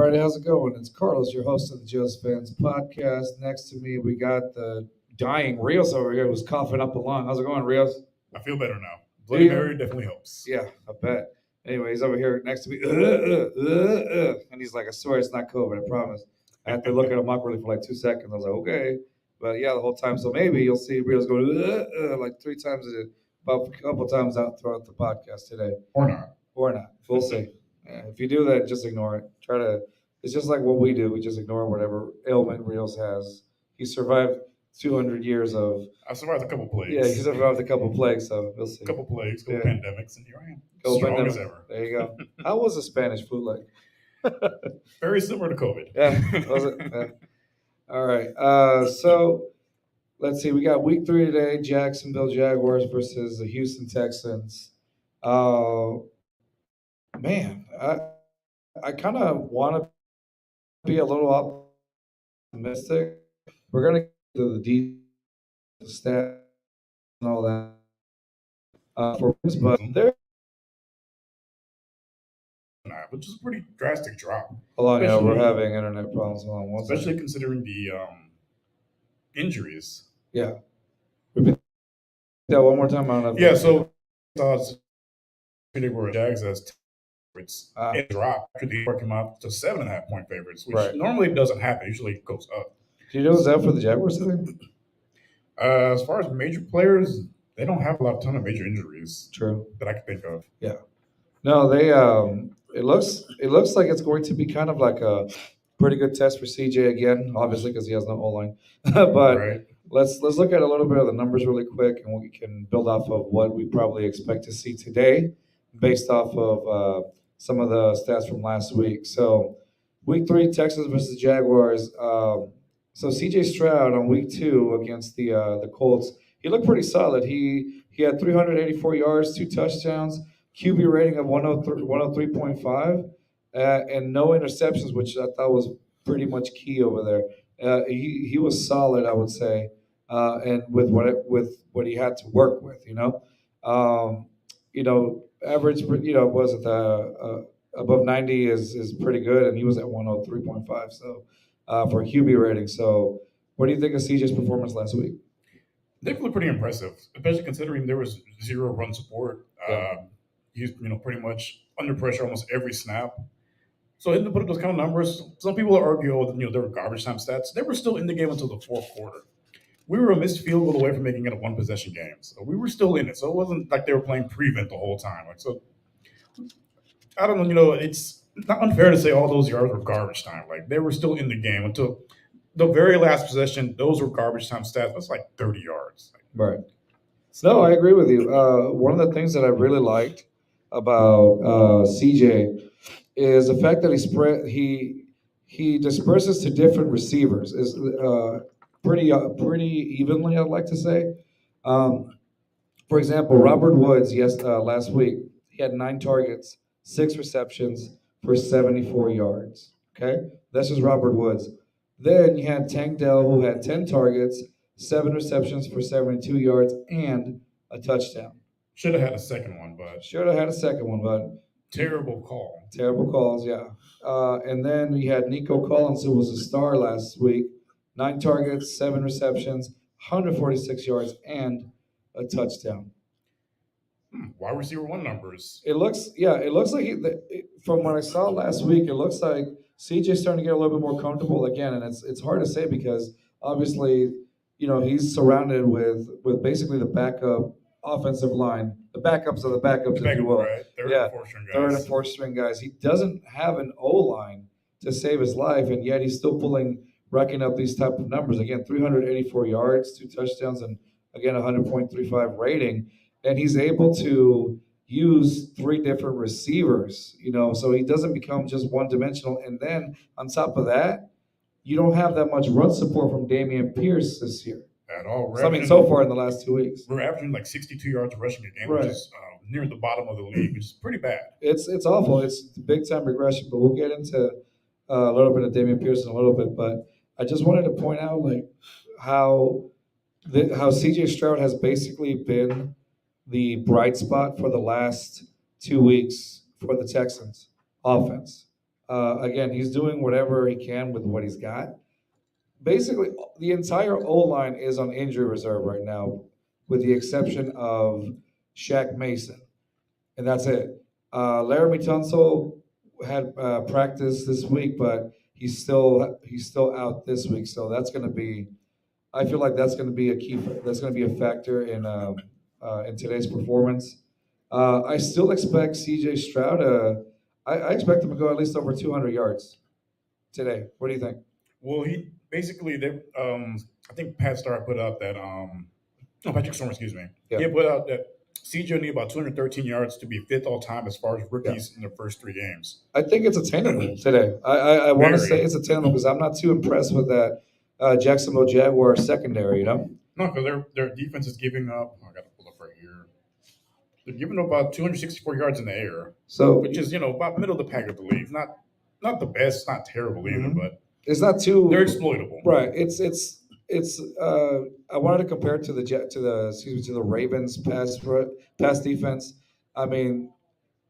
everybody. How's it going? It's Carlos, your host of the Just Fans podcast. Next to me, we got the dying Rios over here who's coughing up a lung. How's it going, Rios? I feel better now. Do Bloody you? Mary definitely helps. Yeah, I bet. Anyway, he's over here next to me. And he's like, I swear it's not COVID, I promise. I had to look at him awkwardly for like 2 seconds. I was like, okay. But yeah, the whole time. So maybe you'll see Rios going like 3 times, about a couple times out throughout the podcast today. Or not. Or not. We'll see. Yeah, if you do that, just ignore it. It's just like what we do. We just ignore whatever ailment Rios has. He survived 200 years of. I survived a couple plagues. Yeah, he survived a couple plagues, so we'll see. A couple plagues, couple Yeah. pandemics, and here I am. Couple Strong pandemics. as ever. There you go. How was the Spanish flu like? Very similar to COVID. Yeah, was it? Yeah. All right. So let's see. We got week 3 today. Jacksonville Jaguars versus the Houston Texans. Man, I kind of want to be a little optimistic. We're gonna get to the details, the stats, and all that for this, but there. Which is a pretty drastic drop. Hold on, yeah, we're Especially- having internet problems. Hold on one second. Especially considering the injuries. Yeah. Repeat that one more time. I don't know. Yeah, so they were Jags as favorites. It dropped after the came out to 7.5 point favorites, which Right. normally doesn't happen. Usually it goes up. Do you know what's out for the Jaguars today? As far as major players, they don't have a ton of major injuries True. that I can think of. No, they it looks like it's going to be kind of like a pretty good test for CJ again, obviously because he has no O line. But Right. let's look at a little bit of the numbers really quick, and we can build off of what we probably expect to see today, based off of some of the stats from last week. So, week 3, Texans versus Jaguars. So CJ Stroud on week 2 against the Colts, he looked pretty solid. He had 384 yards, 2 touchdowns, QB rating of 103.5, and no interceptions, which I thought was pretty much key over there. He was solid, I would say, and with what he had to work with, average, was it above 90 is pretty good, and he was at 103.5. So for QB rating. So what do you think of CJ's performance last week? They looked pretty impressive, especially considering there was zero run support. Yeah. He's pretty much under pressure almost every snap. So him to put up those kind of numbers, some people argue, they were garbage time stats. They were still in the game until the fourth quarter. We were a missed field goal away from making it a one possession game, so we were still in it. So it wasn't like they were playing prevent the whole time. So I don't know. It's not unfair to say all those yards were garbage time. Like they were still in the game until the very last possession. Those were garbage time stats. That's like 30 yards. Right. No, I agree with you. One of the things that I really liked about CJ is the fact that he disperses to different receivers is pretty evenly, I'd like to say. For example, Robert Woods, last week he had 9 targets, 6 receptions for 74 yards. Okay, that's just Robert Woods. Then you had Tank Dell, who had 10 targets, 7 receptions for 72 yards, and a touchdown. Should have had a second one, but Should have had a second one, but terrible call. terrible calls, yeah. And then we had Nico Collins, who was a star last week, 9 targets, 7 receptions, 146 yards, and a touchdown. Wide receiver 1 numbers. It looks like from what I saw last week, it looks like CJ's starting to get a little bit more comfortable again, and it's hard to say because obviously, he's surrounded with basically the backup offensive line, the backups of the backups, if you will. Right? Third Yeah, and fourth string guys. Third and fourth string guys. He doesn't have an O line to save his life, and yet he's still racking up these type of numbers. Again, 384 yards, 2 touchdowns, and again 100.35 rating. And he's able to use 3 different receivers, so he doesn't become just one dimensional. And then on top of that, you don't have that much run support from Dameon Pierce this year. At all. So far in the last 2 weeks. We're averaging like 62 yards rushing a game, Right. which is near the bottom of the league, which is pretty bad. It's awful. It's big time regression, but we'll get into a little bit of Dameon Pierce in a little bit. But I just wanted to point out how CJ Stroud has basically been the bright spot for the last 2 weeks for the Texans offense. Again, he's doing whatever he can with what he's got. Basically, the entire O line is on injury reserve right now, with the exception of Shaq Mason, and that's it. Laramie Tunsil had practice this week, but he's still out this week, so that's going to be. I feel like that's going to be a key. That's going to be a factor in today's performance. I still expect C.J. Stroud. I expect him to go at least over 200 yards today. What do you think? Well, he basically they I think Pat Starr put out that no, Patrick Storm, excuse me. Yeah. He had put out that CJ need about 213 yards to be fifth all time as far as Yeah. rookies in the first three games. I think it's attainable today. I want to Very. say it's attainable because I'm not too impressed with that Jacksonville Jaguars secondary. No, because their defense is giving up. I got to pull up right here. They're giving up about 264 yards in the air, So which is about middle of the pack of the league. Not the best, not terrible either, Mhm. but it's not too they're exploitable. right. It's. I wanted to compare it to the Ravens pass defense. I mean,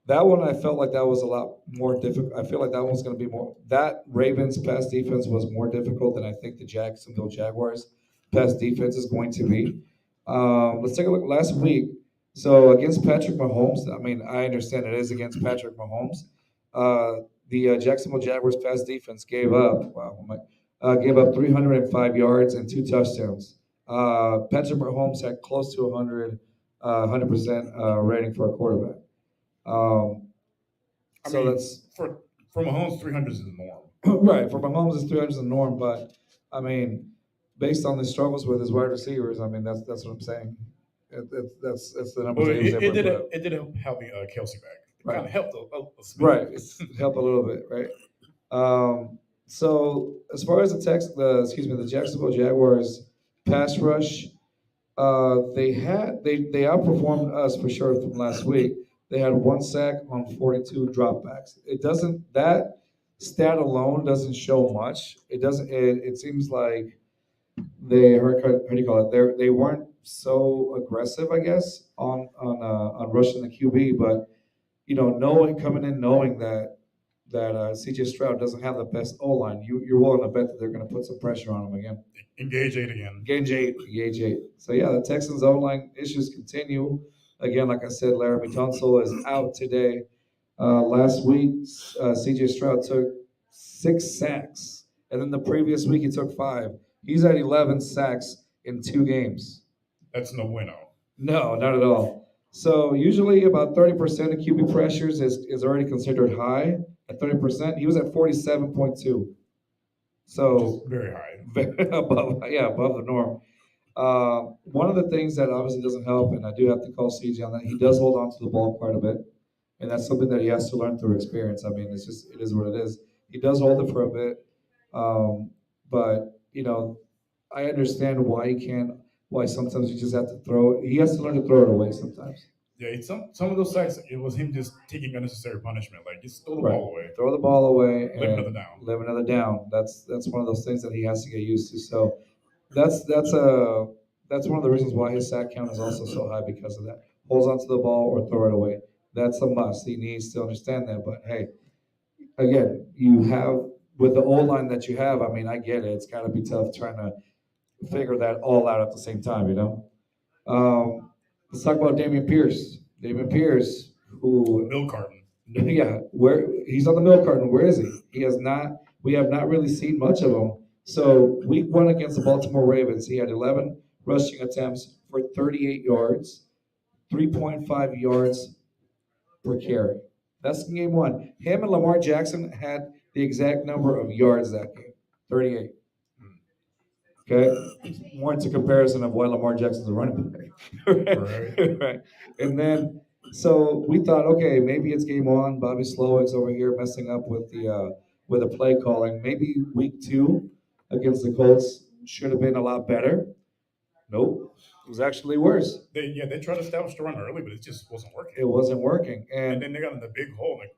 that one I felt like that was a lot more difficult. I feel like that one's going to be more. That Ravens pass defense was more difficult than I think the Jacksonville Jaguars pass defense is going to be. Let's take a look last week. So against Patrick Mahomes, I mean, I understand it is against Patrick Mahomes. The Jacksonville Jaguars pass defense gave up 305 yards and two touchdowns. Patrick Mahomes had close to 100% rating for a quarterback. Um, I so mean, that's for Mahomes, 300 is the norm. right. For Mahomes, it's 300 is the norm, but I mean, based on the struggles with his wide receivers, I mean, that's what I'm saying. That's the numbers Well, he was able to put up. it did help Kelsey back. It Right. kind of helped a smidge. Right, it's help a little bit, right? So as far as the Jacksonville Jaguars pass rush, they outperformed us for sure from last week. They had one sack on 42 dropbacks. It doesn't that stat alone doesn't show much. It doesn't. It seems like how do you call it? They weren't so aggressive, I guess, on rushing the QB, but knowing coming in knowing that CJ Stroud doesn't have the best O line, you're willing to bet that they're going to put some pressure on him again. Engage 8 again. Engage eight. So yeah, the Texans O line issues continue. Again, like I said, Laramie Tunsil is out today. Last week, CJ Stroud took 6 sacks, and then the previous week he took 5. He's at 11 sacks in 2 games. That's no bueno. No, not at all. So usually about 30% of QB pressures is already considered high. At 30%, he was at 47.2. So Very high. above the norm. One of the things that obviously doesn't help, and I do have to call CJ on that, he does hold on to the ball quite a bit, and that's something that he has to learn through experience. I mean, it is what it is. He does hold it for a bit, but I understand why sometimes you just have to throw. He has to learn to throw it away sometimes. Yeah, some of those sacks, it was him just taking unnecessary punishment. Like, just throw the Right. ball away. Throw the ball away and Live another down. live another down. That's one of those things that he has to get used to. So that's one of the reasons why his sack count is also so high because of that. Holds onto the ball or throw it away. That's a must. He needs to understand that. But hey, again, you have with the old line that you have. I mean, I get it. It's got to be tough trying to figure that all out at the same time. Let's talk about Damian Pierce. Damian Pierce, who Milk carton. yeah, where he's on the milk carton. Where is he? He has not. We have not really seen much of him. So week 1 against the Baltimore Ravens, he had 11 rushing attempts for 38 yards, 3.5 yards per carry. That's game 1. Him and Lamar Jackson had the exact number of yards that game, 38. Okay, more into comparison of why Lamar Jackson's a running back. Right. Right. And then, so we thought, okay, maybe it's game 1. Bobby Slowick's over here messing up with the play calling. Maybe week 2 against the Colts should have been a lot better. Nope, it was actually worse. They tried to establish the run early, but it just wasn't working. It wasn't working, And and then they got in the big hole. Like,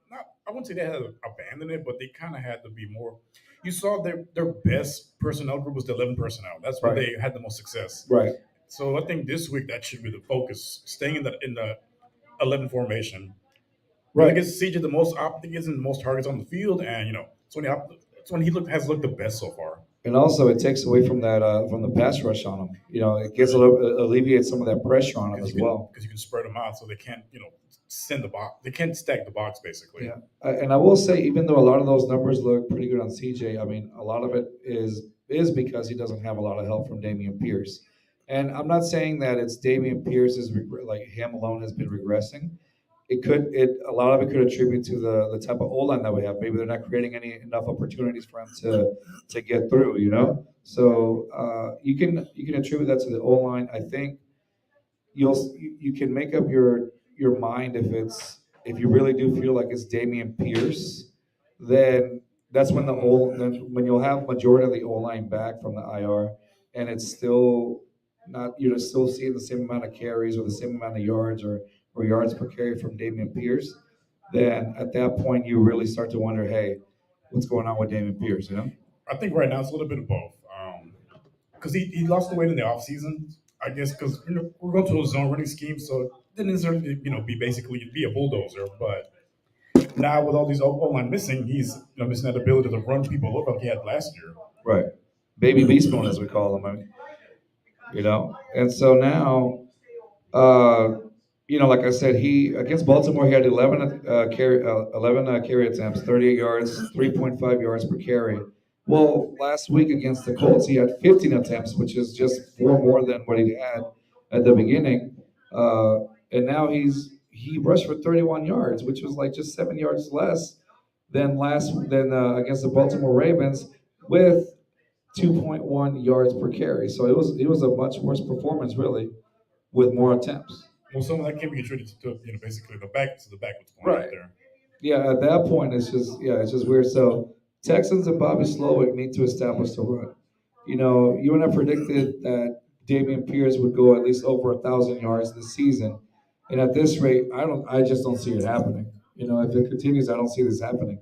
I wouldn't say they had to abandon it, but they kind of had to be more. You saw their best personnel group was the 11 personnel. That's where Right. they had the most success. right. So I think this week that should be the focus, staying in the 11 formation. Really Right. gives CJ the most op, gives him the most targets on the field, and it's when he has looked the best so far. And also, it takes away from the pass rush on him. It gets a little alleviates some of that pressure on him Because as well. you can spread them out so they can't send the box. They can't stack the box basically. Yeah, and I will say, even though a lot of those numbers look pretty good on CJ, I mean, a lot of it is because he doesn't have a lot of help from Damian Pierce. And I'm not saying that it's Damian Pierce like him alone has been regressing. It a lot of it could attribute to the type of O line that we have. Maybe they're not creating any enough opportunities for him to get through. So you can attribute that to the O line. I think you can make up your mind if you really do feel like it's Damian Pierce, then that's when you'll have majority of the O line back from the IR, and it's still not you're still seeing the same amount of carries or the same amount of yards or yards per carry from Damian Pierce. Then at that point you really start to wonder, hey, what's going on with Damian Pierce? I think right now it's a little bit of both. Because he lost the weight in the offseason, I guess, because we're going to a zone running scheme, so it didn't necessarily be a bulldozer. But now with all these O line missing, he's missing that ability to run people over like he had last year. Right. Baby beast mode, as we call them. And so now, uh, like I said, he against Baltimore he had 11 carry attempts, 38 yards, 3.5 yards per carry. Well, last week against the Colts he had 15 attempts, which is just four more than what he had at the beginning. Uh, and now he rushed for 31 yards, which was like just 7 yards less than against the Baltimore Ravens with 2.1 yards per carry. So it was a much worse performance really with more attempts. Well, some of that can be attributed to basically the back what's going out Right. there. Yeah, at that point it's just weird. So Texans and Bobby Slowick need to establish the run. You and I predicted that Damian Pierce would go at least over 1,000 yards this season, and at this rate, I just don't see it happening. If it continues, I don't see this happening.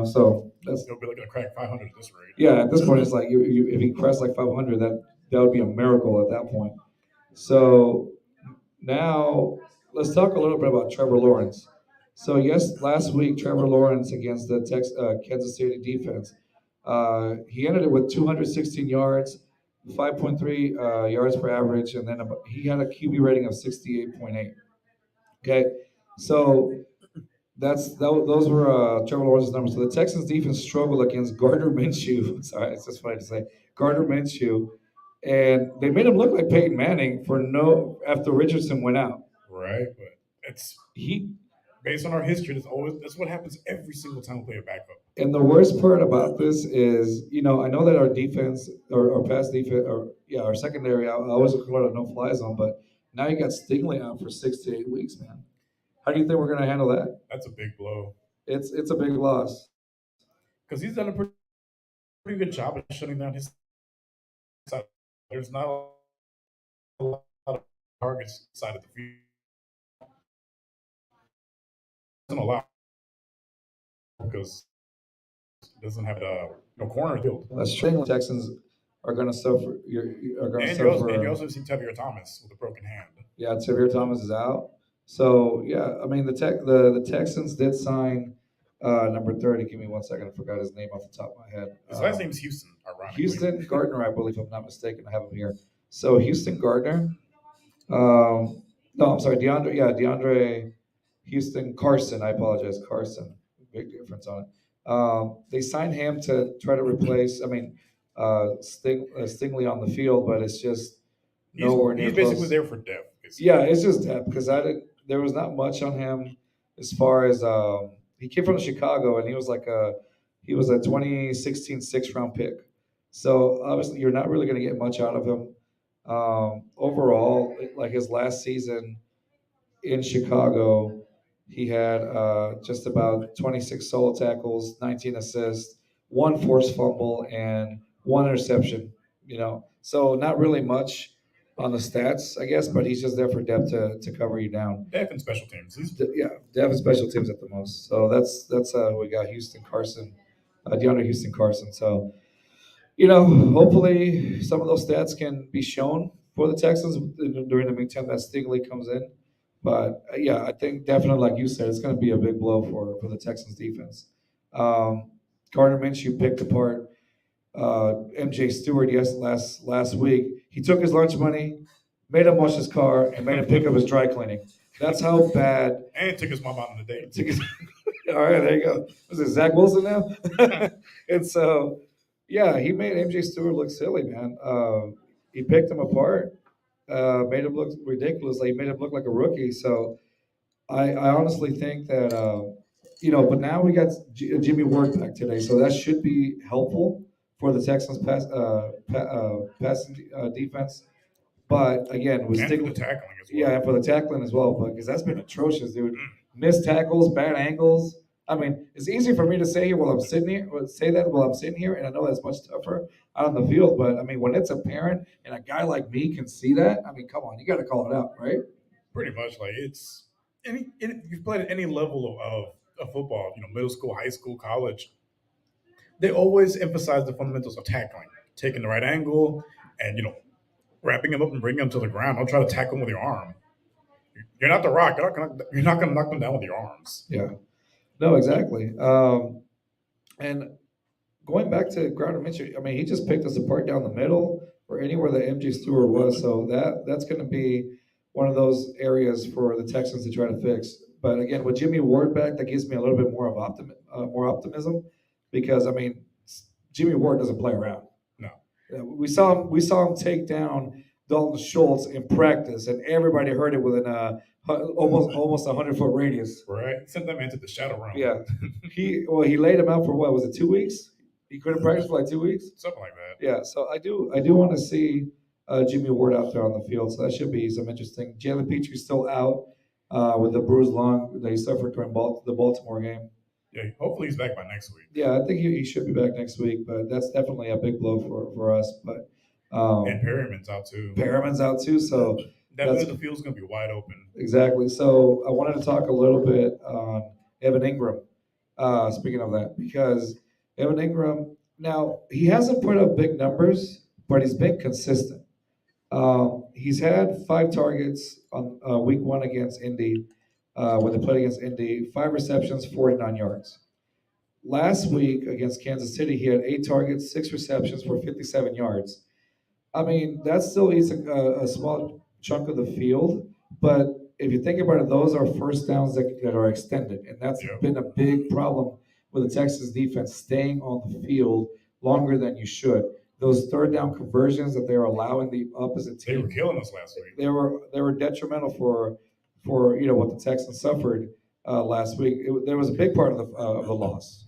So that's He'll be looking to crack 500 at this rate. yeah. At this point, it's like if he cracks like 500, that would be a miracle at that point. So now let's talk a little bit about Trevor Lawrence. So yes, last week Trevor Lawrence against the Kansas City defense, he ended it with 216 yards, 5.3 yards per average, and then he had a QB rating of 68.8. Okay, so those were Trevor Lawrence's numbers. So the Texans defense struggled against Gardner Minshew. Sorry, it's just funny to say Gardner Minshew, and they made him look like Peyton Manning for no after Richardson went out. Right, but it's He based on our history. That's what happens every single time we play a backup. and the worst part about this is, I know that our defense or our pass defense or yeah, our secondary, I always look for a no-fly zone, but now you got Stingley out for 6 to 8 weeks, man. How do you think we're gonna handle that? That's a big blow It's a big loss. because he's done a pretty good job of shutting down his side. There's not a lot of targets side of the field. Doesn't allow because it doesn't have no corner field. That's true. Texans are gonna suffer. Are gonna And you suffer. also see Tavir Thomas with a broken hand. Yeah, Tavir Thomas is out. So yeah, I mean the Texans did sign number 30. Give me 1 second. I forgot his name off the top of my head. His last name is Houston, ironically. Houston Gardner, I believe, if I'm not mistaken. I have him here. So Houston Gardner. No, I'm sorry, DeAndre. Yeah, DeAndre Houston Carson. I apologize, Carson. Big difference on it. They signed him to try to replace. I mean, Stingley on the field, but it's just nowhere near He's basically close. there for depth. Basically. Yeah, it's just depth because I didn't. There was not much on him as far as he came from Chicago and he was a 2016 6th round pick. So obviously you're not really going to get much out of him. Overall, like his last season in Chicago, he had just about 26 solo tackles, 19 assists, one forced fumble, and one interception. So not really much on the stats, I guess, but he's just there for depth to cover you down. Depth and special teams. Yeah, depth and special teams at the most. So that's we got Houston Carson, DeAndre Houston Carson. So hopefully some of those stats can be shown for the Texans during the meantime that Stingley comes in. But I think definitely, like you said, it's going to be a big blow for the Texans defense. Um, Gardner Minshew picked apart MJ Stewart last week. He took his lunch money, made him wash his car, and made him pick up his dry cleaning. That's how bad. And took his mom out on a date. Took his, all right, there you go. Was it Zach Wilson now? And so, yeah, he made MJ Stewart look silly, man. He picked him apart, made him look ridiculous. Like, he made him look like a rookie. So I honestly think that but now we got Jimmy Ward back today, so that should be helpful for the Texans passing defense. But again, we And stick for the with tackling as well. yeah, and for the tackling as well, because that's been atrocious, dude. Missed tackles, bad angles. I mean, it's easy for me to say while I'm sitting here, say that while I'm sitting here, and I know that's much tougher out on the field. But I mean, when it's apparent and a guy like me can see that, I mean, come on, you got to call it out, right? Pretty much, like it's you've played at any level of football, middle school, high school, college. They always emphasize the fundamentals of tackling, taking the right angle, and wrapping him up and bringing him to the ground. Don't try to tackle him with your arm. You're not the Rock. You're not gonna knock them down with your arms. Yeah. No, exactly. And going back to Gardner Minshew, I mean, he just picked us apart down the middle or anywhere that MJ Stewart was. So that's going to be one of those areas for the Texans to try to fix. But again, with Jimmy Ward back, that gives me a little bit more of more optimism, because I mean, Jimmy Ward doesn't play around. No. We saw him take down Dalton Schultz in practice, and everybody heard it within almost 100-foot radius. Right? Sent them into the shadow realm. Yeah, he laid him out for what was it, 2 weeks? He couldn't practice for like 2 weeks. Something like that. Yeah, so I do want to see Jimmy Ward out there on the field. So that should be some interesting. Jalen Petre's still out with the bruised lung that he suffered during the Baltimore game. Yeah, hopefully he's back by next week. Yeah, I think he should be back next week, but that's definitely a big blow for us. But And Perryman's out too. Perriman's out too, so That that's means the field's gonna be wide open. exactly. So I wanted to talk a little bit on Evan Ingram. Speaking of that, because Evan Ingram, now he hasn't put up big numbers, but he's been consistent. He's had 5 targets on week one against Indy, when they played against Indy, 5 receptions, 49 yards. Last week against Kansas City, he had 8 targets, 6 receptions for 57 yards. I mean, that still eats a small chunk of the field, but if you think about it, those are first downs that are extended, and that's Yep. been a big problem with the Texas defense, staying on the field longer than you should. Those third down conversions that they're allowing the opposite They were team, killing us last week. they were detrimental for what the Texans suffered last week. There was a big part of the loss.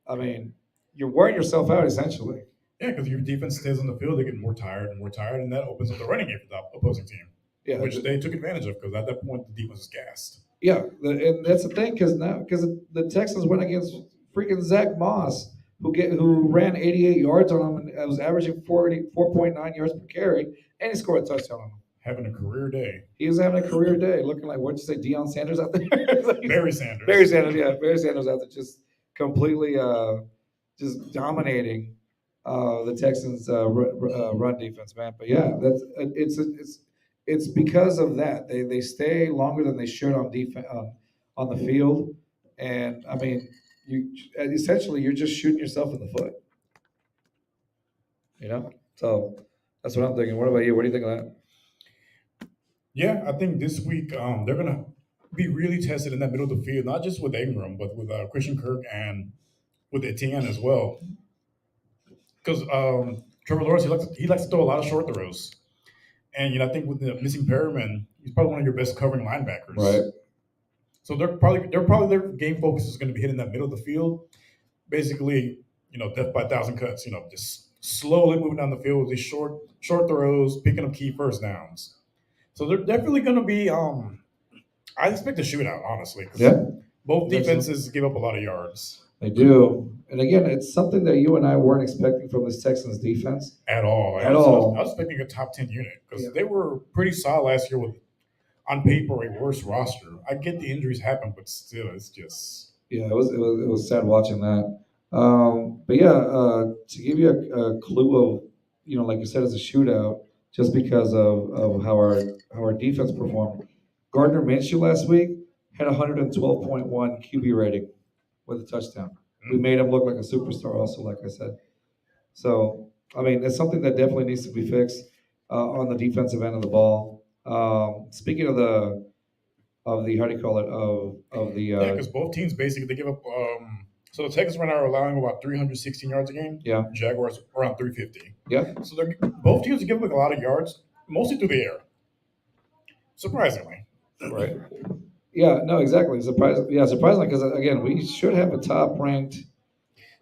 I mean, you're wearing yourself out essentially. Yeah, because your defense stays on the field, they get more tired, and that opens up the running game for the opposing team, Yeah, which they took advantage of because at that point the defense was gassed. yeah, and that's the thing, because the Texans went against freaking Zach Moss, who ran 88 yards on him and was averaging 4.9 yards per carry, and he scored a touchdown on him. Having a career day. He was having a career day, looking like, what'd you say, Deion Sanders out there? Barry Sanders. Barry Sanders, yeah, Barry Sanders out there, just completely just dominating the Texans' run defense, man. But yeah, it's because of that. They stay longer than they should on defense on the field, and I mean, you're just shooting yourself in the foot. So that's what I'm thinking. What about you? What do you think of that? Yeah, I think this week they're gonna be really tested in that middle of the field, not just with Ingram, but with Christian Kirk and with Etienne as well. Because Trevor Lawrence, he likes to throw a lot of short throws, and I think with the missing Perriman, he's probably one of your best covering linebackers. Right. So they're probably their game focus is going to be hitting that middle of the field, basically, death by a thousand cuts. Just slowly moving down the field with these short throws, picking up key first downs. So they're definitely going to be. I expect a shootout, honestly. 'Cause Yeah. both Think so. defenses give up a lot of yards They do. And again, it's something that you and I weren't expecting from this Texans defense. at all. At all. I was expecting a top 10 unit because Yeah. they were pretty solid last year with, on paper, a worse roster. I get the injuries happen, but still, it's just Yeah, it was sad watching that. But yeah, to give you a clue of, like you said, it's a shootout just because of how our defense performed. Gardner Minshew last week had 112.1 QB rating with a touchdown. We made him look like a superstar, also, like I said. So, I mean, it's something that definitely needs to be fixed on the defensive end of the ball. Speaking of the how do you call it of the Yeah, because both teams basically they give up. So the Texans right now are allowing about 316 yards a game. yeah Jaguars around 350. yeah So they're both teams are giving up a lot of yards, mostly through the air. Surprisingly. right yeah no exactly surprisingly because again we should have a top ranked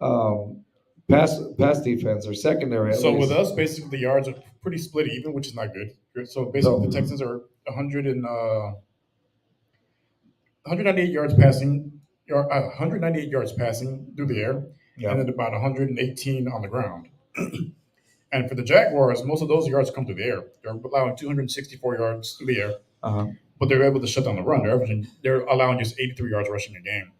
um, pass defense or secondary at So least. with us, basically the yards are pretty split even, which is not good. So basically the Texans are 198 yards passing, 198 yards passing through the air, Yeah. and then about 118 on the ground. And for the Jaguars, most of those yards come through the air. They're allowing 264 yards through the air, Uh-huh. but they're able to shut down the run. They're allowing just 83 yards rushing a game.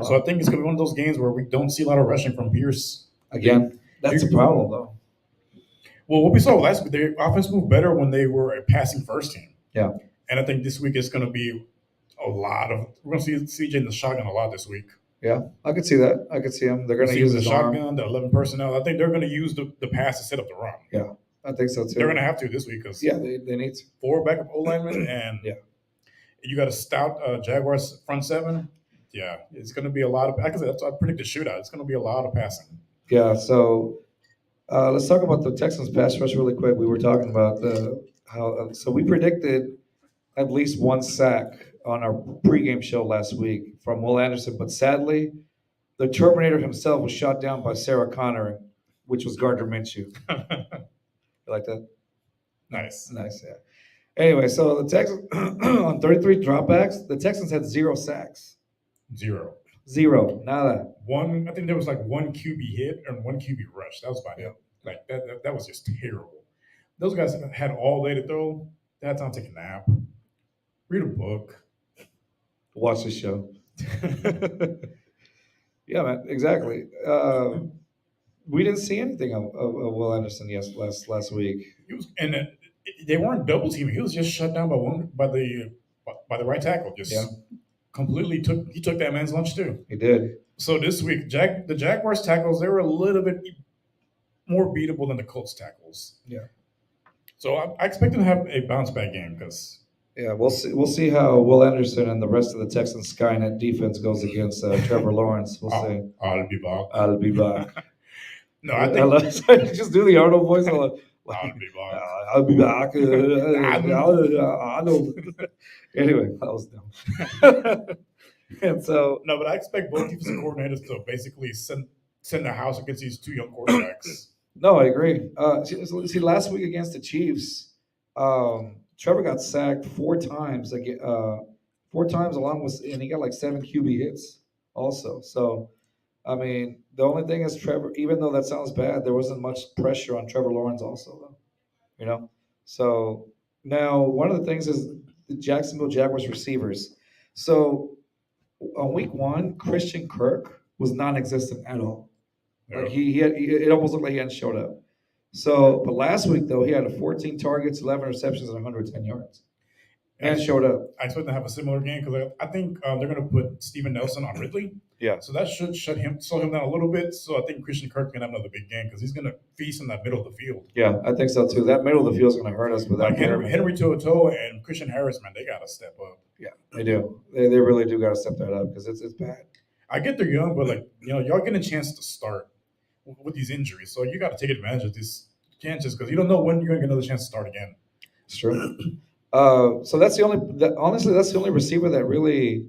So I think it's going to be one of those games where we don't see a lot of rushing from Pierce. Again, that's a problem though. Well, what we saw last week, their offense moved better when they were a passing first team. Yeah. And I think this week it's going to be we're going to see CJ in the shotgun a lot this week. Yeah, I could see that. I could see him. They're going to use the his shotgun, arm. the 11 personnel. I think they're going to use the pass to set up the run. Yeah, I think so too. They're going to have to this week because they need to. 4 backup O linemen and Yeah. You got a stout Jaguars front seven. Yeah, it's going to be a lot of. Like I said, I predict a shootout. It's going to be a lot of passing. Yeah. So let's talk about the Texans pass rush really quick. We were talking about so we predicted at least one sack on our pregame show last week from Will Anderson, but sadly, the Terminator himself was shot down by Sarah Connor, which was Gardner Minshew. You like that? Nice. Yeah. Anyway, so the Texans on 33 dropbacks, the Texans had 0 sacks. 0. Nada. I think there was like 1 QB hit and 1 QB rush. That was about it. Like that was just terrible. Those guys had all day to throw. They had time to take a nap, read a book, watch the show. Yeah, man, exactly. We didn't see anything of Will Anderson last week. They weren't double teaming. He was just shut down by the right tackle. Just completely took that man's lunch too. He did. So this week, the Jaguars tackles, they were a little bit more beatable than the Colts tackles. Yeah. So I expect them to have a bounce back game because. Yeah, we'll see how Will Anderson and the rest of the Texans Skynet defense goes against Trevor Lawrence. We'll see. I'll be back. I'll be back. No, I think just do the Arnold voice. I'll be back. I'll be back. I know. Anyway, that was dumb. And so no, but I expect both defensive coordinators to basically send the house against these 2 young quarterbacks. No, I agree. See, last week against the Chiefs, Trevor got sacked 4 times. 4 times along with, and he got like 7 QB hits also. So, I mean, the only thing is Trevor. Even though that sounds bad, there wasn't much pressure on Trevor Lawrence also, though. You know. So now one of the things is the Jacksonville Jaguars receivers. So on week 1, Christian Kirk was non-existent at all. Yeah. Like it almost looked like he hadn't showed up. So, but last week though, he had 14 targets, 11 receptions, and 110 yards, and showed up. I expect to have a similar game because I think they're going to put Steven Nelson on Ridley. Yeah. So that should slow him down a little bit. So I think Christian Kirk can have another big game because he's going to feast in that middle of the field. Yeah, I think so too. That middle of the field is going to hurt us with that. Like Henry To'oTo'o and Christian Harris, man, they got to step up. Yeah, they do. They really do got to step that up because it's bad. I get they're young, but y'all getting a chance to start with these injuries, so you got to take advantage of these chances because you don't know when you're going to get another chance to start again. It's true. So that's honestly that's the only receiver that I'm really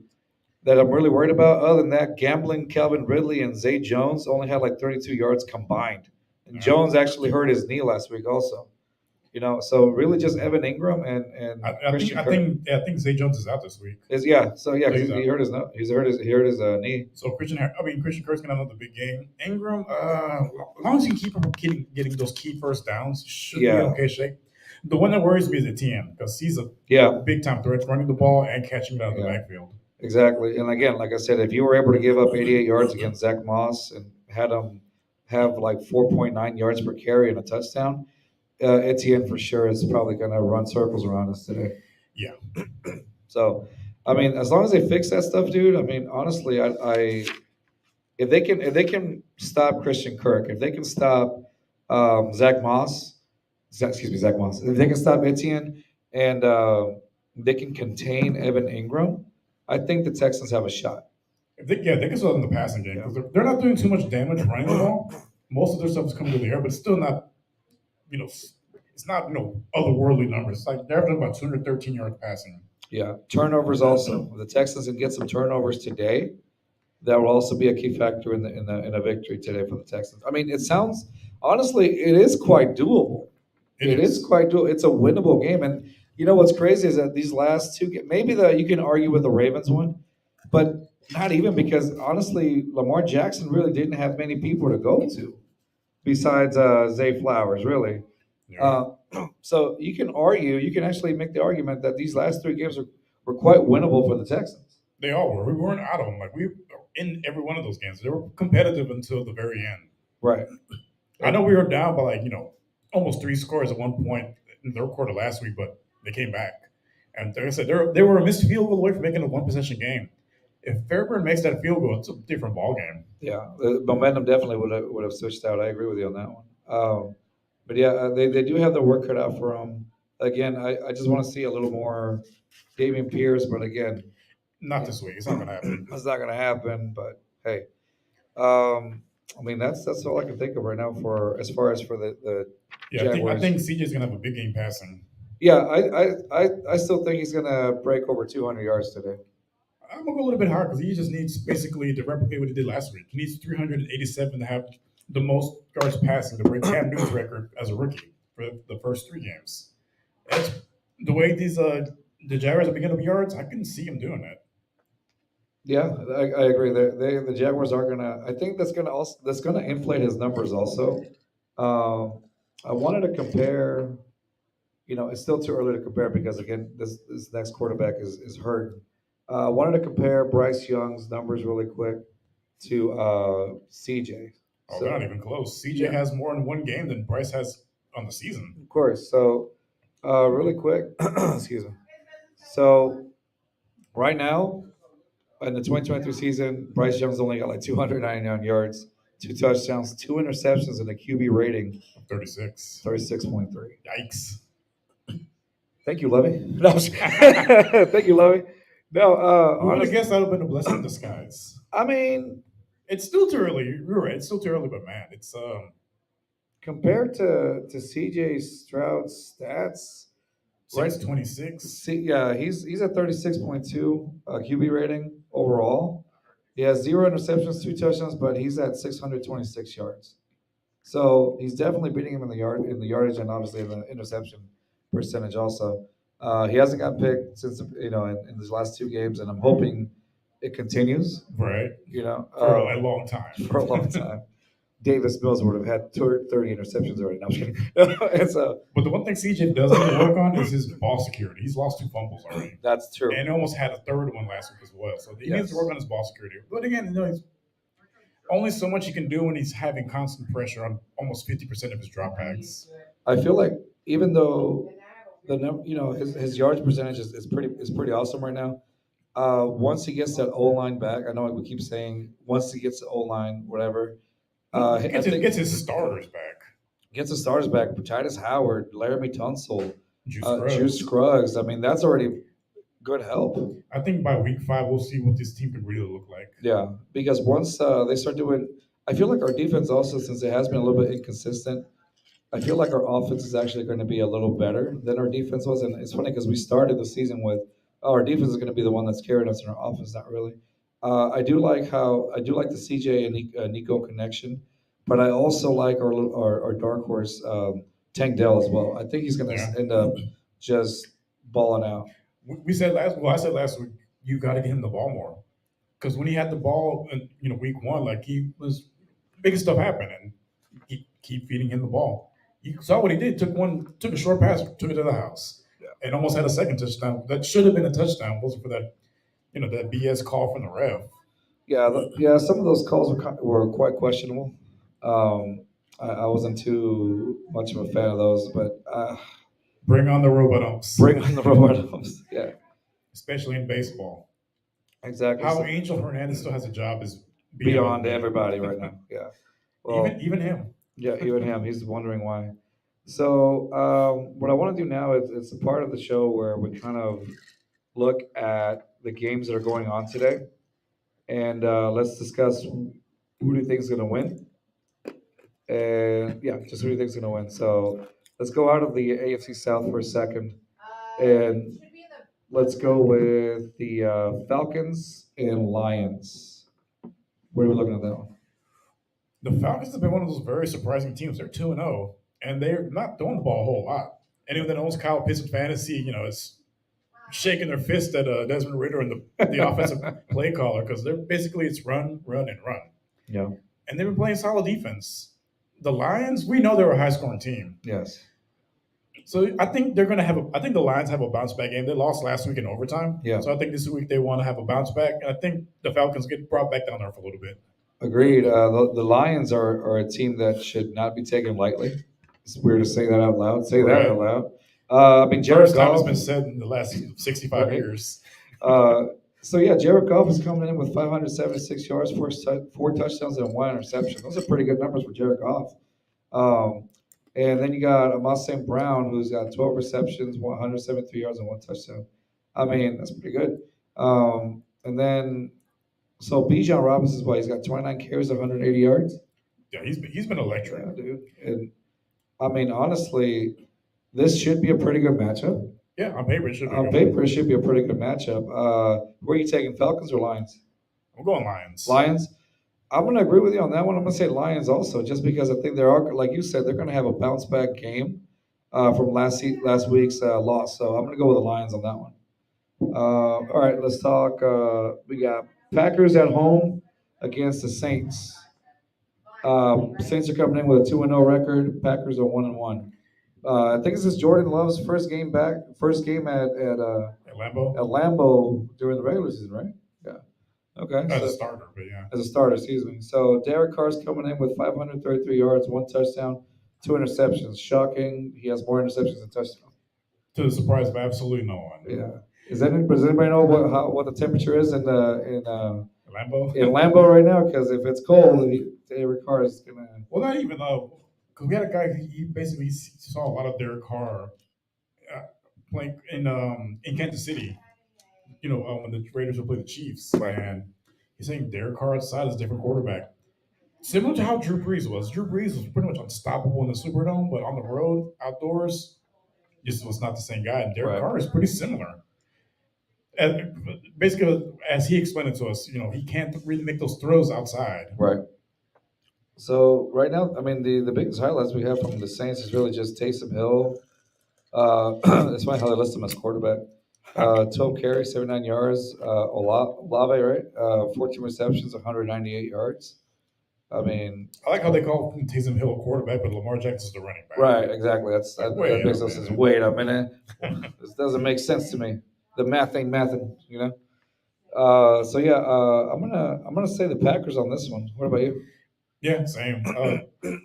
worried about. Other than that, gambling Calvin Ridley and Zay Jones only had like 32 yards combined. And Jones actually hurt his knee last week also. You know, so really just Evan Ingram and I think Zay Jones is out this week. He hurt his knee. So Christian Kirk's gonna have another big game. Ingram, as long as he can keep getting those key first downs, should be okay shape. The one that worries me is Etienne because he's a big time threat running the ball and catching it out of the backfield. Exactly, and again, like I said, if you were able to give up 88 yards against Zach Moss and had him have like 4.9 yards per carry and a touchdown. Etienne for sure is probably going to run circles around us today. Yeah. So, I mean, as long as they fix that stuff, dude. I mean, honestly, I if they can stop Christian Kirk, if they can stop Zach Moss, excuse me, Zach Moss, if they can stop Etienne and they can contain Evan Ingram, I think the Texans have a shot. If they, yeah, they can still in the passing game Yeah. because they're not doing too much damage running the ball. Most of their stuff is coming to the air, but it's still not, it's not, otherworldly numbers. It's like they're averaging about 213 yards passing. Yeah, turnovers also. If the Texans can get some turnovers today, that will also be a key factor in a victory today for the Texans. I mean, it sounds honestly, it is quite doable. It is quite doable. It's a winnable game, and you know what's crazy is that these last two games, maybe you can argue with the Ravens one, but not even because honestly, Lamar Jackson really didn't have many people to go to besides Zay Flowers, really. Yeah. So you can actually make the argument that these last three games were quite winnable for the Texans. They all were. We weren't out of them. Like we were in every one of those games. They were competitive until the very end. Right. I know we were down by almost three scores at one point in the third quarter last week, but they came back. And like I said, they were a missed field goal away from making a one possession game. If Fairburn makes that field goal, it's a different ball game. Yeah, the momentum definitely would have switched out. I agree with you on that one. But yeah, they do have the work cut out for them. Again, I just want to see a little more Damian Pierce, but again, Not this week. It's not going to happen. it's not going to happen. But hey, I mean that's all I can think of right now for as far as for the Yeah, I Jaguars. think CJ's going to have a big game passing. Yeah, I still think he's going to break over 200 yards today. I'm going to go a little bit higher because he just needs basically to replicate what he did last week. He needs 387 to have the most yards passing to break Cam Newton's record as a rookie for the first three games. That's the way the Jaguars are picking up yards. I can see him doing that. Yeah, I agree. The Jaguars are gonna. I think that's gonna inflate his numbers also. I wanted to compare. You know, it's still too early to compare because again, this next quarterback is hurt. I wanted to compare Bryce Young's numbers really quick to CJ. Oh, So they're not even close. CJ yeah, has more in one game than Bryce has on the season. of course. So really quick, excuse me. So right now in the 2023 season, Bryce Young's only got like 299 yards, two touchdowns, two interceptions, and a QB rating 36. 36.3. Yikes. Thank you, Levy. No, thank you, Levy. No, Who would have honestly, guessed that would have been a blessing in disguise? I mean, It's still too early. You're right. It's still too early, but man, it's compared to CJ Stroud's stats, right? 626. Yeah, he's at 36.2 QB rating overall. He has zero interceptions, two touchdowns, but he's at 626 yards. So he's definitely beating him in the yardage and obviously in the interception percentage also. He hasn't got picked since in his last two games, and I'm hoping it continues. Right. You know, For a long time. for a long time. Davis Mills would have had 30 interceptions already. No, I'm just kidding. And so But the one thing CJ does need to work on is his ball security. He's lost two fumbles already. that's true. And he almost had a third one last week as well. So he needs to Yes. work on his ball security. But again, he's only so much he can do when he's having constant pressure on almost 50% of his dropbacks. I feel like even though his yards percentage is pretty awesome right now. Once he gets that O line back, I know we keep saying once he gets the O line, whatever. I think Gets his starters back. gets the stars back. Titus Howard, Laramie Tunsil, Juice Juice Scruggs. Scruggs. I mean, that's already good help. I think by week 5, we'll see what this team can really look like. Yeah, because once they start doing, I feel like our defense also, since it has been a little bit inconsistent, I feel like our offense is actually going to be a little better than our defense was. And it's funny because we started the season with, oh, our defense is going to be the one that's carrying us, and our offense not really. I do like the CJ and Nico connection, but I also like our dark horse Tank Dell as well. I think he's going to Yeah. end up just balling out. We said I said last week, you got to get him the ball more. Because when he had the ball in week 1, like he was making stuff happen, and he keep feeding him the ball. You saw what he did. Took a short pass, took it to the house, and almost had a second touchdown. That should have been a touchdown. Wasn't for that, that BS call from the ref. Yeah, some of those calls were quite questionable. I wasn't too much of a fan of those, but Bring on the robot umps. bring on the robot. Yeah. especially in baseball. Exactly. How So Angel Hernandez still has a job is beyond beyond me. everybody right now. Yeah. Even Well, even him. yeah, even him, he's wondering why. So, what I want to do now is it's a part of the show where we kind of look at the games that are going on today, and let's discuss who do you think is going to win, and yeah, just who do you think is going to win. So, let's go out of the AFC South for a second, and let's go with the Falcons and Lions. What are we looking at that one? The Falcons have been one of those very surprising teams. They're 2-0, and they're not throwing the ball a whole lot. Anyone that owns Kyle Pitts in fantasy, is shaking their fist at Desmond Ritter and the offensive play caller because they're basically it's run, run, and run. Yeah. And they've been playing solid defense. The Lions, we know they're a high scoring team. Yes. So I think they're gonna have I think the Lions have a bounce back game. They lost last week in overtime. Yeah. So I think this week they want to have a bounce back. And I think the Falcons get brought back down there for a little bit. Agreed. The Lions are a team that should not be taken lightly. It's weird to say that out loud. Say that out loud. I mean, Jared First time it's Goff. been said in the last 65 Right. years. So yeah, Jared Goff is coming in with 576 yards, four touchdowns, and one interception. Those are pretty good numbers for Jared Goff. And then you got Amon St. Brown, who's got 12 receptions, 173 yards, and one touchdown. I mean, that's pretty good. And then, so Bijan Robinson's he's got 29 carries, 180 yards. Yeah, he's been electric. Yeah, dude. And I mean, honestly, this should be a pretty good matchup. Yeah, on paper it should be. On paper, it should be a pretty good matchup. Who are you taking, Falcons or Lions? I'm going Lions. Lions. I'm going to agree with you on that one. I'm going to say Lions also, just because I think they are, like you said, they're going to have a bounce back game from last week's loss. So I'm going to go with the Lions on that one. All right, let's talk. We got Packers at home against the Saints. Saints are coming in with a 2-0 record. Packers are 1-1. I think this is Jordan Love's first game at Lambeau. At Lambeau during the regular season, right? Yeah. Okay. As a starter, but yeah. As a starter, excuse me. So Derek Carr's coming in with 533 yards, one touchdown, two interceptions. Shocking. He has more interceptions than touchdowns. To the surprise of absolutely no one. Yeah. Does anybody know what the temperature is in Lambeau? In Lambeau right now? Because if it's cold, Derek Carr is gonna. Well, not even though, because we had a guy. He basically saw a lot of Derek Carr playing in Kansas City. When the Raiders would play the Chiefs, and he's saying Derek Carr outside is a different quarterback. Similar to how Drew Brees was. Drew Brees was pretty much unstoppable in the Superdome, but on the road, outdoors, just was not the same guy. And Derek Carr is pretty similar. And basically, as he explained it to us, he can't really make those throws outside. Right. So right now, I mean, the biggest highlights we have from the Saints is really just Taysom Hill. It's funny how they list him as quarterback. 12 carries, 79 yards. Olave, right? 14 receptions, 198 yards. I mean, I like how they call Taysom Hill a quarterback, but Lamar Jackson's the running back. Right, exactly. That makes no sense. Wait a minute. This doesn't make sense to me. The math ain't mathing, So yeah, I'm gonna say the Packers on this one. What about you? Yeah, same.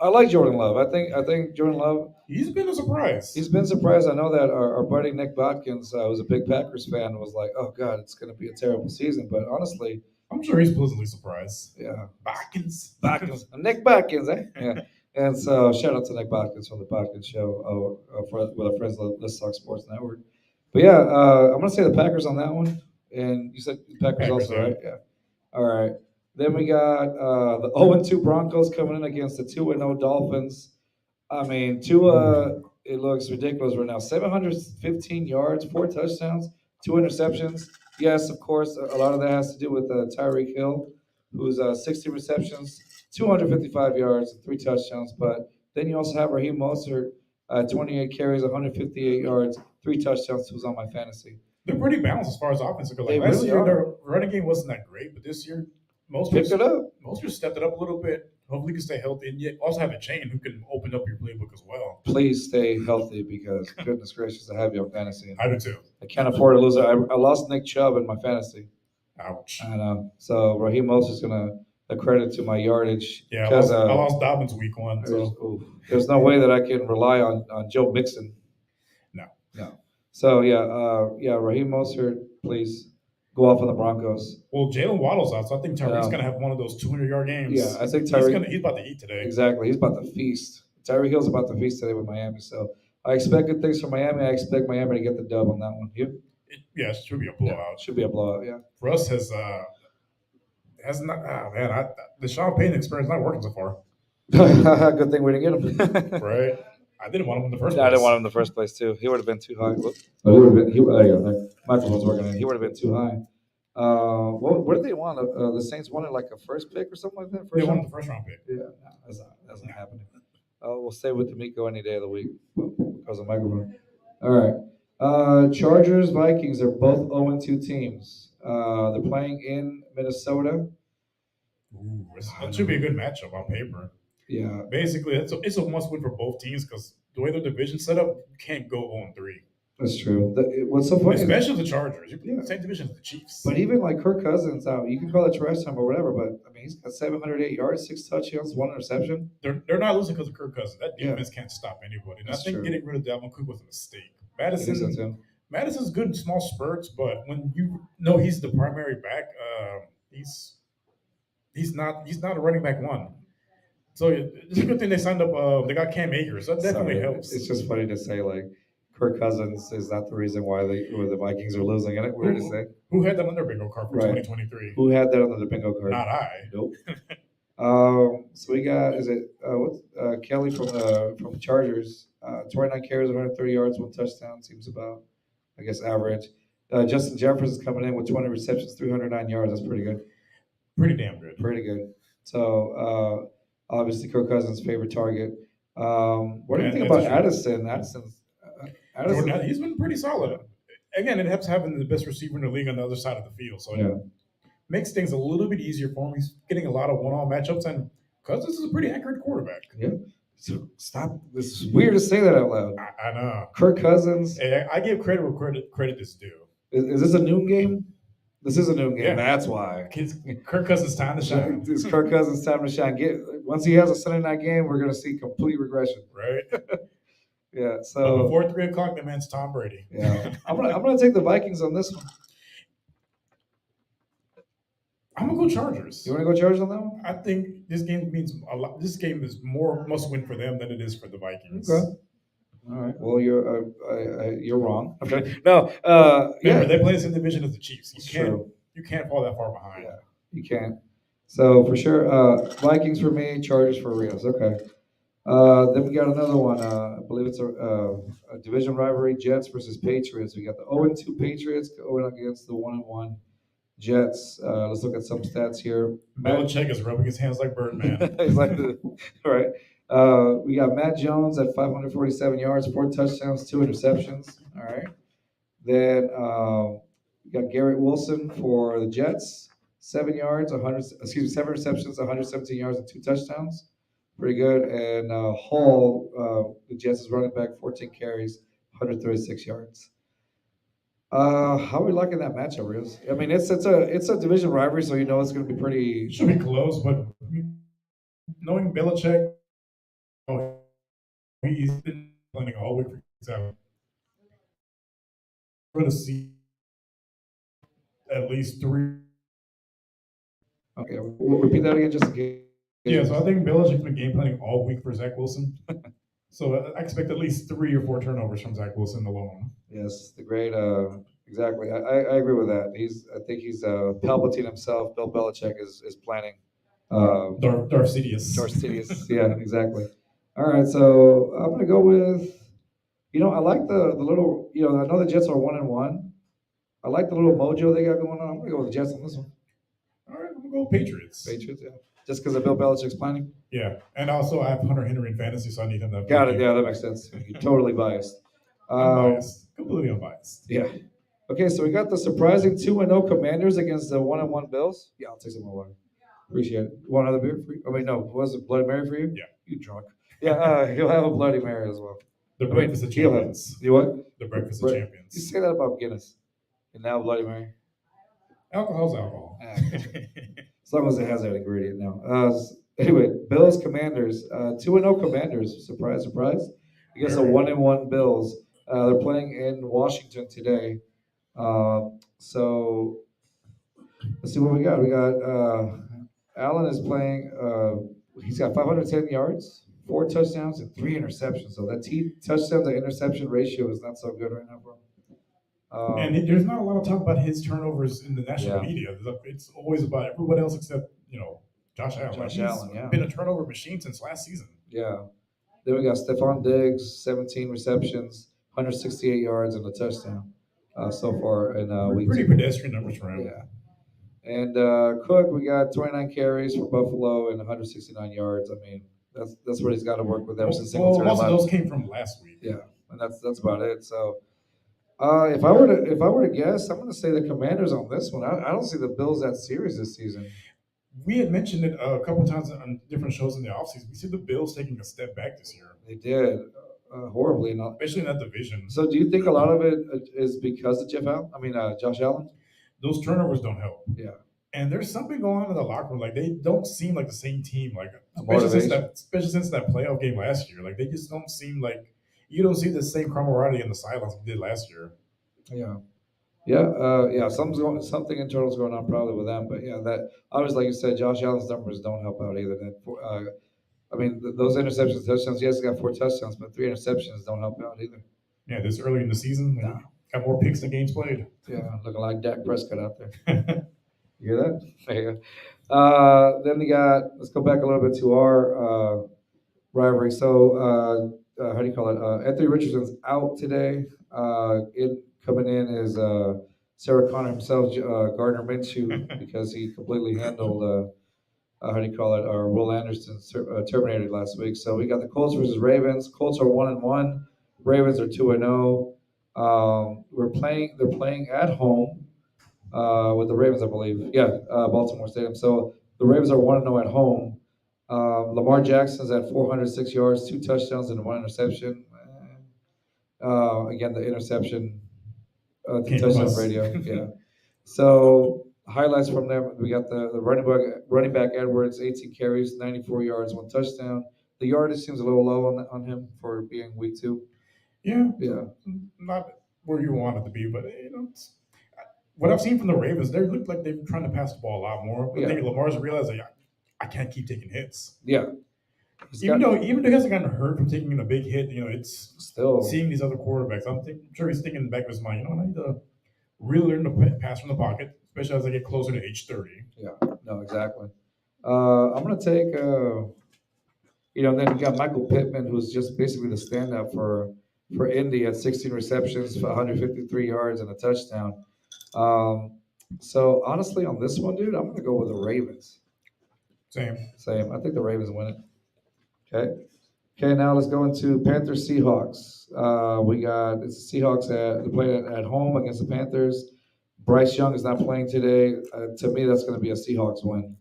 I like Jordan Love. I think Jordan Love. He's been a surprise. He's been surprised. I know that our buddy Nick Botkins, who's a big Packers fan, was like, "Oh God, it's going to be a terrible season." But honestly, I'm sure he's pleasantly surprised. Yeah, Botkins, Nick Botkins, eh? Yeah. And so shout out to Nick Botkins from the Botkins Show with our friends at Let's Talk Sports Network. But yeah, I'm going to say the Packers on that one. And you said Packers also, right? Yeah. All right. Then we got the 0-2 Broncos coming in against the 2-0 Dolphins. I mean, Tua, it looks ridiculous right now. 715 yards, 4 touchdowns, 2 interceptions. Yes, of course, a lot of that has to do with Tyreek Hill, who's 60 receptions, 255 yards, and 3 touchdowns. But then you also have Raheem Mostert, 28 carries, 158 yards, 3 touchdowns, who's on my fantasy. They're pretty balanced as far as offense goes. Like last year, their running game wasn't that great, but this year, Mostert stepped it up a little bit. Hopefully, he can stay healthy, and yet also have a chain who can open up your playbook as well. Please stay healthy because goodness gracious, I have you on fantasy. I do too. I can't afford to lose it. I lost Nick Chubb in my fantasy. Ouch. I know. So Raheem Mostert is gonna accredit to my yardage. Yeah, I lost Dobbins week 1. So there's no way that I can rely on Joe Mixon. No. So yeah, Raheem Mostert please. Go off on the Broncos. Well, Jalen Waddle's out, so I think Tyreek's Um, gonna have one of those 200-yard games. Yeah, I think He's Tyreek. he's about to eat today. Exactly. He's about to feast. Tyreek Hill's about to feast today with Miami. So I expect good things from Miami. I expect Miami to get the dub on that one. You? Yeah, it should be a Yeah, blowout. should be a blowout. Yeah. For us, has not. Oh man, the Sean Payton experience not working so far. Good thing we didn't get him. Right? I didn't want him in the first I place. didn't want him in the first place too. He would have been too high. Oh, he would have been. There you go. There. Microphone's working. He would have been too high. What did they want? The Saints wanted like a first pick or something like that. They First wanted round? the first round pick. Yeah, no, that's not happening. We'll stay with D'Amico any day of the week because of microphone. All right. Chargers, Vikings are both 0-2 teams. They're playing in Minnesota. Ooh, that should be a good matchup on paper. Yeah, Basically, it's a must win for both teams because the way their division's set up, you can't go 0-3. that's true. What's so funny? Especially the Chargers. You Yeah. the same division as the Chiefs. But even like Kirk Cousins, you can call it trash time or whatever, but I mean, he's got 708 yards, 6 touchdowns, 1 interception. They're not losing because of Kirk Cousins. That Yeah. defense can't stop anybody. And I That's think true. getting rid of Dalvin Cook was a mistake. I think so Madison, too. Madison's good in small spurts, but when you know he's the primary back, he's not a running back one. So it's a good thing they signed up. They got Cam Akers. That definitely Sorry, helps. It's just funny to say like Kirk Cousins is not the reason why the Vikings are losing. Isn't it weird to say? Who had that on their bingo card for Right. 2023? Who had that under the bingo card? Not I. Nope. So we got Kelly from the Chargers? 29 carries, 130 yards, 1 touchdown. Seems about, I guess, average. Justin Jefferson's coming in with 20 receptions, 309 yards. That's pretty good. Pretty damn good. Pretty good. So obviously Kirk Cousins' favorite target. What do you Yeah, think that's about true. Addison? Addison. Jordan, he's been pretty solid. Again, it helps having the best receiver in the league on the other side of the field. So Yeah. it makes things a little bit easier for him. He's getting a lot of one-on matchups, and Cousins is a pretty accurate quarterback. Yeah. So stop. This is weird to say that out loud. I know. Kirk Cousins. Hey, I give credit where credit is due. Is this a noon game? This is a noon game. Yeah. That's why. It's Kirk Cousins' time to shine, It's Kirk Cousins' time to shine. Once he has a Sunday night game, we're gonna see complete regression. right? Yeah. But So before 3 o'clock, that man's Tom Brady. yeah, I'm gonna take the Vikings on this one. I'm gonna go Chargers. You want to go Chargers on that one? I think this game means a lot. This game is more must win for them than it is for the Vikings. Okay. All right. Well, you're wrong. Okay. No. Remember, Yeah. they play the same division as the Chiefs. It's true. You can't fall that far behind. Yeah. You can't. So for sure, Vikings for me, Chargers for Rios. Okay. Then we got another one. I believe it's a division rivalry: Jets versus Patriots. We got the 0-2 Patriots going against the 1-1 Jets. Let's look at some stats here. Belichick is rubbing his hands like Birdman. He's like, all right. We got Matt Jones at 547 yards, 4 touchdowns, 2 interceptions. All right. Then we got Garrett Wilson for the Jets, 7 receptions, 117 yards, and 2 touchdowns. Pretty good. And Hall, the Jets' running back, 14 carries, 136 yards. How are we liking that matchup, Rios? I mean, it's a division rivalry, so you know it's going to be pretty. It should be close, but knowing Belichick, he's been playing all week for himself. We're going to see at least 3. Okay, we'll repeat that again just in case. Yeah, so I think Belichick's been game planning all week for Zach Wilson. So I expect at least 3 or 4 turnovers from Zach Wilson alone. Yes, the great. Exactly, I agree with that. I think he's Palpatine himself. Bill Belichick is planning. Darth Sidious. Darth Sidious. Yeah, exactly. All right, so I'm gonna go with. I like the little. I know the Jets are 1-1. I like the little mojo they got going on. I'm gonna go with the Jets on this one. All right, I'm going to go Patriots. Patriots, yeah. Just because of Bill Belichick's planning. Yeah, and also I have Hunter Henry in fantasy, so I need him to have Got it. good Yeah, game. that makes sense. You're totally biased. Unbiased. Completely unbiased. Yeah. Okay, so we got the surprising 2-0 Commanders against the 1-1 Bills. Yeah, I'll take some more water. Appreciate it. Want another beer for you? I mean, no. Was it Bloody Mary for you? Yeah. You drunk? Yeah, he'll have a Bloody Mary as well. The I mean, breakfast of he'll have- champions. You what? The breakfast Bre- of You champions. say that about Guinness, and now Bloody Mary. Alcohol's alcohol. As long as it has that ingredient now. Anyway, Bills Commanders, 2-0 Commanders. Surprise, surprise. Against the Very. 1-1 Bills. They're playing in Washington today. So let's see what we got. We got Allen is playing. He's got 510 yards, 4 touchdowns, and 3 interceptions. So that touchdown to interception ratio is not so good right now, bro. And there's not a lot of talk about his turnovers in the national Yeah. media. It's always about everyone else except Josh Allen. Josh He's Allen, yeah. been a turnover machine since last season. Yeah. Then we got Stephon Diggs, 17 receptions, 168 yards, and a touchdown so far in week Pretty 2. pedestrian numbers for him. Yeah. And Cook, we got 29 carries for Buffalo and 169 yards. I mean, that's what he's got to work with ever since Singletary most of left. those came from last week. Yeah, and that's about it. So, if I were to guess, I'm going to say the Commanders on this one. I don't see the Bills that serious this season. We had mentioned it a couple times on different shows in the offseason. We see the Bills taking a step back this year. They did horribly, especially in that division. So, do you think a lot of it is because of Josh Allen? Those turnovers don't help. Yeah. And there's something going on in the locker room. Like, they don't seem like the same team. Like, especially since that playoff game last year. Like, they just don't seem like you don't see the same camaraderie in the sidelines we did last year. Yeah. Yeah. Something internal's going on probably with them. But yeah, that obviously, like you said, Josh Allen's numbers don't help out either. Those interceptions, touchdowns. Yes, he got 4 touchdowns, but 3 interceptions don't help out either. Yeah, this early in the season, got more picks than games played. Yeah, looking like Dak Prescott out there. You hear that? There you go. Let's go back a little bit to our rivalry. So, how do you call it? Anthony Richardson's out today. Coming in is Sarah Connor himself, Gardner Minshew, because he completely handled, Will Anderson terminated last week. So we got the Colts versus Ravens. Colts are 1-1. Ravens are 2-0. They're playing at home with the Ravens, I believe. Yeah, Baltimore Stadium. So the Ravens are 1-0 at home. Lamar Jackson's at 406 yards, 2 touchdowns, and 1 interception. Again, the interception, the touchdown radio. Yeah. So highlights from them: we got the running back Edwards, 18 carries, 94 yards, 1 touchdown. The yardage seems a little low on him for being week 2. Yeah. Yeah. Not where you want it to be, but what I've seen from the Ravens, they look like they're trying to pass the ball a lot more. But I think Lamar's realizing I can't keep taking hits. Yeah. Even though he hasn't gotten hurt from taking a big hit, it's still seeing these other quarterbacks. I'm sure he's thinking in the back of his mind, I need to really learn to pass from the pocket, especially as I get closer to age 30. Yeah, no, exactly. I'm going to take, then you got Michael Pittman, who's just basically the standout for Indy at 16 receptions, 153 yards, and a touchdown. So honestly, on this one, dude, I'm going to go with the Ravens. Same. I think the Ravens win it. Okay. Now let's go into Panthers Seahawks. It's the Seahawks they play at home against the Panthers. Bryce Young is not playing today. To me, that's going to be a Seahawks win.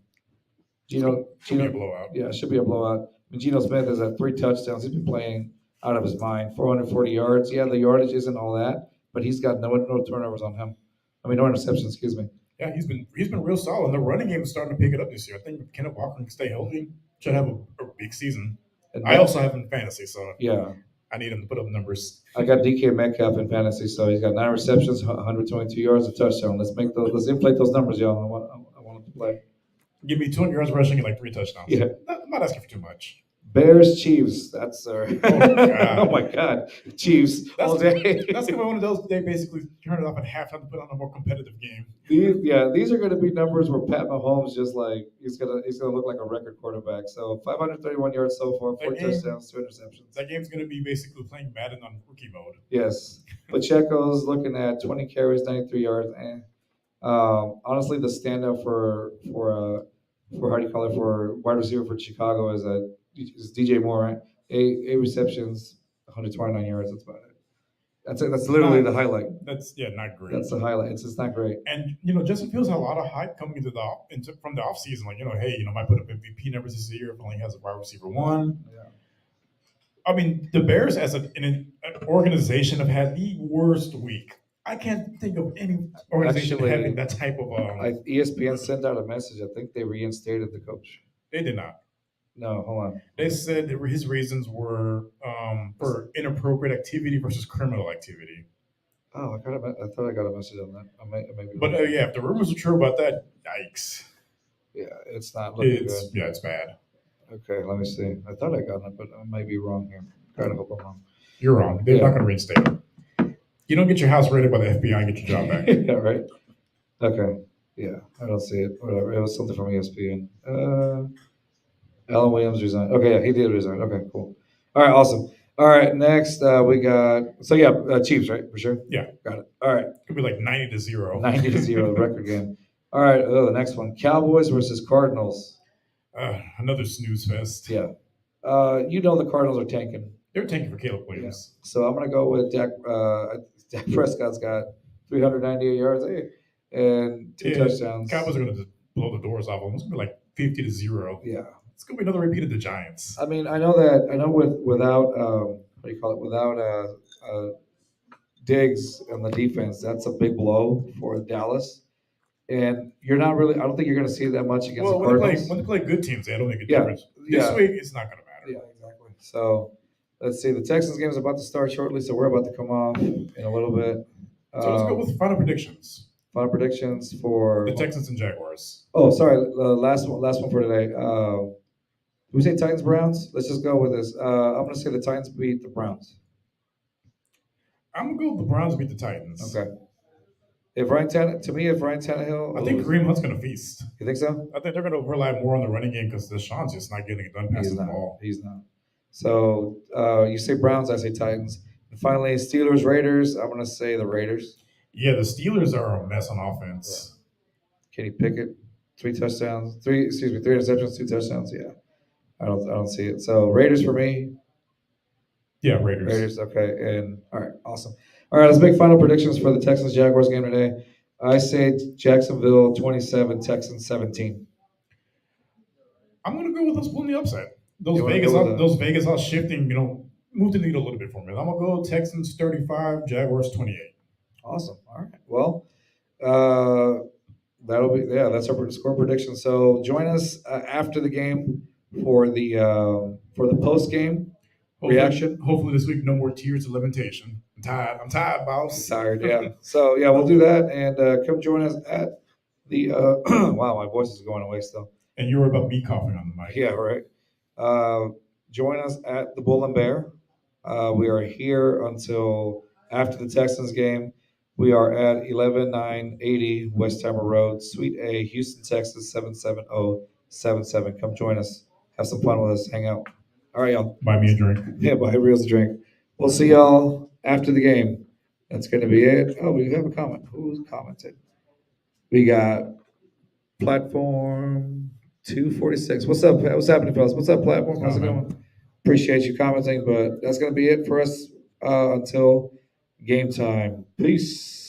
Should be a blowout. Yeah, it should be a blowout. Geno Smith has had 3 touchdowns. He's been playing out of his mind. 440 yards. Yeah, the yardage isn't all that, but he's got no turnovers on him. No interceptions. Excuse me. Yeah, he's been real solid. And the running game is starting to pick it up this year. I think if Kenneth Walker can stay healthy, should have a big season. And I also have him in fantasy, so yeah, I need him to put up numbers. I got DK Metcalf in fantasy, so he's got 9 receptions, 122 yards, a touchdown. Let's inflate those numbers, y'all. I want him to play. Give me 200 yards rushing and 3 touchdowns. Yeah, I'm not asking for too much. Bears, Chiefs. That's oh my God, Chiefs all day. That's gonna be one of those. They basically turn it off at halftime to put on a more competitive game. These are going to be numbers where Pat Mahomes just he's gonna look like a record quarterback. So 531 yards so far, 4 touchdowns, 2 interceptions. That game's going to be basically playing Madden on rookie mode. Yes, Pacheco's looking at 20 carries, 93 yards. Honestly, the standout for wide receiver for Chicago is DJ Moore, right? 8 receptions, 129 yards. That's about it. That's literally the highlight. That's not great. That's the highlight. It's just not great. And Justin Fields had a lot of hype coming from the offseason. Might put up MVP numbers this year if only has a wide receiver 1. Yeah. The Bears as an organization have had the worst week. I can't think of any organization having that type of. ESPN sent out a message. I think they reinstated the coach. They did not. No, hold on. They said that his reasons were for inappropriate activity versus criminal activity. Oh, I thought I got a message on that. I may be But wrong. yeah, if the rumors are true about that, yikes! Yeah, it's not looking It's good. yeah, it's bad. Okay, let me see. I thought I got it, but I might be wrong here. Kind of hope I'm wrong. You're wrong. They're not Yeah. going to reinstate him. You don't get your house raided by the FBI and get your job back. Yeah, right. Okay. Yeah, I don't see it. Whatever. It was something from ESPN. Alan Williams resigned. Okay, yeah, he did resign. Okay, cool. All right, awesome. All right, next we got Chiefs, right? For sure. Yeah, Got it. All right, could be like 90-0. 90-0 record game. All right, the next one: Cowboys versus Cardinals. Another snooze fest. Yeah, you know the Cardinals are tanking. They're tanking for Caleb Yeah. Williams. So I'm gonna go with Dak. Dak Prescott's got 398 yards and two touchdowns. Cowboys are going to blow the doors off them. It's going to be like 50-0. Yeah. It's going to be another repeat of the Giants. I mean, I know without what do you call it? Without Diggs on the defense, that's a big blow for Dallas. And you're not really. I don't think you're going to see that much against the Cardinals. When they play good teams, they don't make a Yeah, difference. yeah. This week, it's not going to matter. Yeah, exactly. So let's see. The Texans game is about to start shortly, so we're about to come off in a little bit. So let's go with final predictions. Final predictions for The Texans and Jaguars. Oh, sorry. Last one for today. Did we say Titans Browns? Let's just go with this. I'm going to say the Titans beat the Browns. I'm going to go with the Browns beat the Titans. Okay. If Ryan Tannehill, I think Kareem Hunt's going to feast. You think so? I think they're going to rely more on the running game because Deshaun's just not getting it done passing the ball. He's not. So you say Browns, I say Titans. And finally, Steelers Raiders. I'm going to say the Raiders. Yeah, the Steelers are a mess on offense. Yeah. Kenny Pickett, 3 interceptions, 2 touchdowns. Yeah, I don't see it. So Raiders for me. Yeah, Raiders. Raiders. Okay, and all right, awesome. All right, let's make final predictions for the Texans Jaguars game today. I say Jacksonville 27, Texans 17. I'm going to go with us pulling the upset. Those Vegas odds shifting, moved the needle a little bit for me. I'm going to go Texans 35, Jaguars 28. Awesome. All right. Well, that's our score prediction. So join us after the game for the post game reaction. Hopefully this week no more tears of lamentation. I'm tired, boss. Tired, yeah. So yeah, we'll do that and come join us at the. Wow, my voice is going away still. And you were about me coughing on the mic. Yeah, right. Join us at the Bull and Bear. We are here until after the Texans game. We are at 11980 Westheimer Road, Suite A, Houston, Texas 77077. Come join us. Have some fun with us. Hang out. All right, y'all. Buy me a drink. Yeah, buy Rios a drink. We'll see y'all after the game. That's going to be it. Oh, we have a comment. Who's commented? We got Platform 246. What's up? What's happening, fellas? What's up, Platform? How's it going? Appreciate you commenting, but that's going to be it for us until game time. Peace.